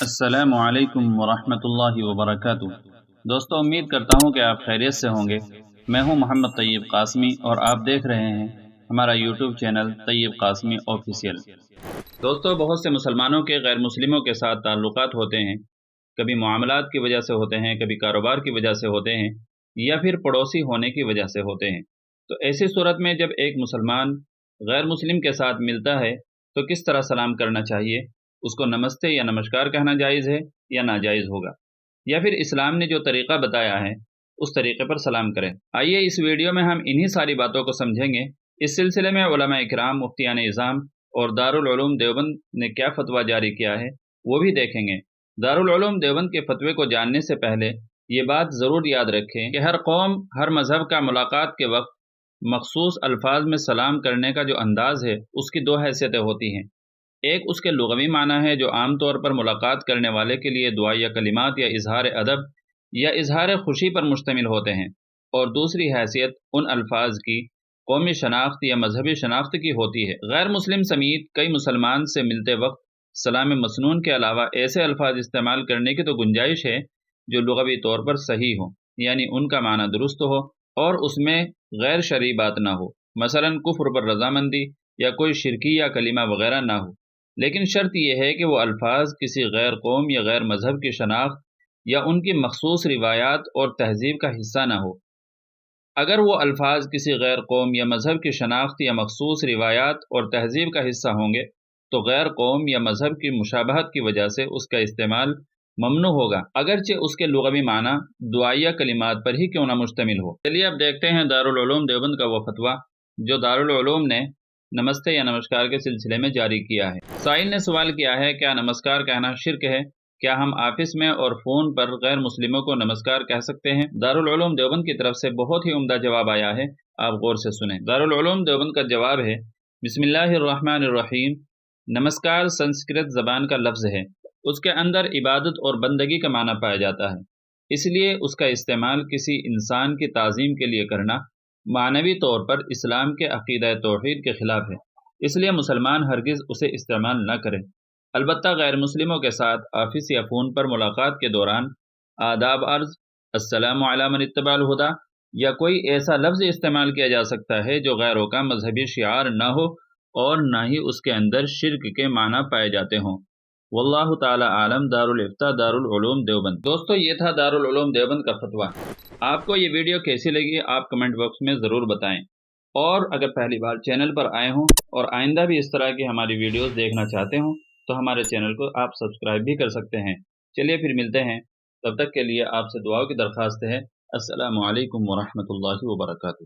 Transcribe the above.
السلام علیکم ورحمۃ اللہ وبرکاتہ۔ دوستو، امید کرتا ہوں کہ آپ خیریت سے ہوں گے۔ میں ہوں محمد طیب قاسمی اور آپ دیکھ رہے ہیں ہمارا یوٹیوب چینل طیب قاسمی آفیشیل۔ دوستو، بہت سے مسلمانوں کے غیر مسلموں کے ساتھ تعلقات ہوتے ہیں۔ کبھی معاملات کی وجہ سے ہوتے ہیں، کبھی کاروبار کی وجہ سے ہوتے ہیں، یا پھر پڑوسی ہونے کی وجہ سے ہوتے ہیں۔ تو ایسی صورت میں جب ایک مسلمان غیر مسلم کے ساتھ ملتا ہے تو کس طرح سلام کرنا چاہیے؟ اس کو نمستے یا نمسکار کہنا جائز ہے یا ناجائز ہوگا؟ یا پھر اسلام نے جو طریقہ بتایا ہے اس طریقے پر سلام کریں؟ آئیے اس ویڈیو میں ہم انہی ساری باتوں کو سمجھیں گے۔ اس سلسلے میں علماء اکرام، مفتیان اعظام اور دارالعلوم دیوبند نے کیا فتویٰ جاری کیا ہے وہ بھی دیکھیں گے۔ دارالعلوم دیوبند کے فتوے کو جاننے سے پہلے یہ بات ضرور یاد رکھیں کہ ہر قوم، ہر مذہب کا ملاقات کے وقت مخصوص الفاظ میں سلام کرنے کا جو انداز ہے اس کی دو حیثیتیں ہوتی ہیں۔ ایک اس کے لغوی معنی ہے جو عام طور پر ملاقات کرنے والے کے لیے دعائیہ کلمات یا اظہار ادب یا اظہار خوشی پر مشتمل ہوتے ہیں، اور دوسری حیثیت ان الفاظ کی قومی شناخت یا مذہبی شناخت کی ہوتی ہے۔ غیر مسلم سمیت کئی مسلمان سے ملتے وقت سلام مسنون کے علاوہ ایسے الفاظ استعمال کرنے کی تو گنجائش ہے جو لغوی طور پر صحیح ہوں، یعنی ان کا معنی درست ہو اور اس میں غیر شرعی بات نہ ہو، مثلا کفر پر رضامندی یا کوئی شرکیہ کلمہ وغیرہ نہ ہو۔ لیکن شرط یہ ہے کہ وہ الفاظ کسی غیر قوم یا غیر مذہب کی شناخت یا ان کی مخصوص روایات اور تہذیب کا حصہ نہ ہو۔ اگر وہ الفاظ کسی غیر قوم یا مذہب کی شناخت یا مخصوص روایات اور تہذیب کا حصہ ہوں گے تو غیر قوم یا مذہب کی مشابہت کی وجہ سے اس کا استعمال ممنوع ہوگا، اگرچہ اس کے لغوی معنی دعائیہ کلمات پر ہی کیوں نہ مشتمل ہو۔ چلیے اب دیکھتے ہیں دارالعلوم دیوبند کا وہ فتویٰ جو دارالعلوم نے نمستے یا نمسکار کے سلسلے میں جاری کیا ہے۔ سائل نے سوال کیا ہے، کیا نمسکار کہنا شرک ہے؟ کیا ہم آفس میں اور فون پر غیر مسلموں کو نمسکار کہہ سکتے ہیں؟ دارالعلوم دیوبند کی طرف سے بہت ہی عمدہ جواب آیا ہے، آپ غور سے سنیں۔ دارالعلوم دیوبند کا جواب ہے، بسم اللہ الرحمن الرحیم۔ نمسکار سنسکرت زبان کا لفظ ہے، اس کے اندر عبادت اور بندگی کا معنی پایا جاتا ہے، اس لیے اس کا استعمال کسی انسان کی تعظیم کے لیے کرنا معنوی طور پر اسلام کے عقیدہ توحید کے خلاف ہے، اس لیے مسلمان ہرگز اسے استعمال نہ کریں۔ البتہ غیر مسلموں کے ساتھ آفس یا فون پر ملاقات کے دوران آداب عرض، السلام علی من اتبع الہدی یا کوئی ایسا لفظ استعمال کیا جا سکتا ہے جو غیروں کا مذہبی شعار نہ ہو اور نہ ہی اس کے اندر شرک کے معنی پائے جاتے ہوں۔ واللہ تعالی عالم۔ دارالفتہ دارالعلوم دیوبند۔ دوستو، یہ تھا دارالعلوم دیوبند کا فتویٰ۔ آپ کو یہ ویڈیو کیسی لگی آپ کمنٹ باکس میں ضرور بتائیں، اور اگر پہلی بار چینل پر آئے ہوں اور آئندہ بھی اس طرح کی ہماری ویڈیوز دیکھنا چاہتے ہوں تو ہمارے چینل کو آپ سبسکرائب بھی کر سکتے ہیں۔ چلیے پھر ملتے ہیں، تب تک کے لیے آپ سے دعاؤں کی درخواست ہے۔ السلام علیکم ورحمۃ اللہ وبرکاتہ۔